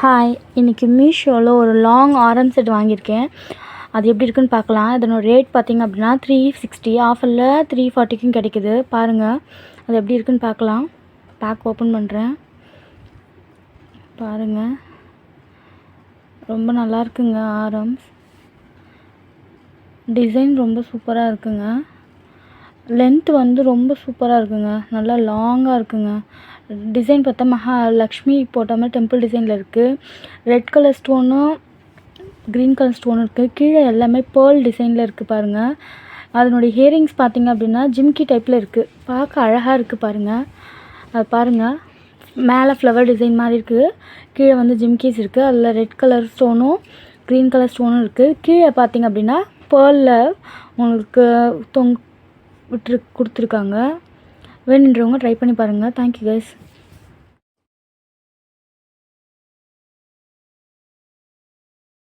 Hi, இன்றைக்கி மீஷோவில் ஒரு லாங் ஆரம் செட் வாங்கியிருக்கேன். அது எப்படி இருக்குன்னு பார்க்கலாம். இதனோட ரேட் பார்த்திங்க அப்படின்னா 360, ஆஃபரில் 340க்கும் கிடைக்குது. பாருங்கள், அது எப்படி இருக்குன்னு பார்க்கலாம். பேக் ஓப்பன் பண்ணுறேன். பாருங்கள், ரொம்ப நல்லா இருக்குங்க. ஆரம்ஸ் டிசைன் ரொம்ப சூப்பராக இருக்குங்க. லென்த் வந்து ரொம்ப சூப்பராக இருக்குங்க. நல்லா லாங்காக இருக்குங்க. டிசைன் பார்த்தா மகாலட்சுமி போட்ட மாதிரி டெம்பிள் டிசைனில் இருக்குது. ரெட் கலர் ஸ்டோனும் க்ரீன் கலர் ஸ்டோனும் இருக்குது. கீழே எல்லாமே பேர்ல் டிசைனில் இருக்குது பாருங்கள். அதனுடைய ஹியரிங்ஸ் பார்த்திங்க அப்படின்னா ஜிம்கி டைப்பில் இருக்குது. பார்க்க அழகாக இருக்குது பாருங்கள். அது பாருங்கள், மேலே ஃப்ளவர் டிசைன் மாதிரி இருக்குது. கீழே வந்து ஜிம்கீஸ் இருக்குது. அதில் ரெட் கலர் ஸ்டோனும் க்ரீன் கலர் ஸ்டோனும் இருக்குது. கீழே பார்த்திங்க அப்படின்னா பேர்லில் உங்களுக்கு கொடுத்துருக்காங்க. வேணுன்றவங்க ட்ரை பண்ணி பாருங்கள். Thank you guys.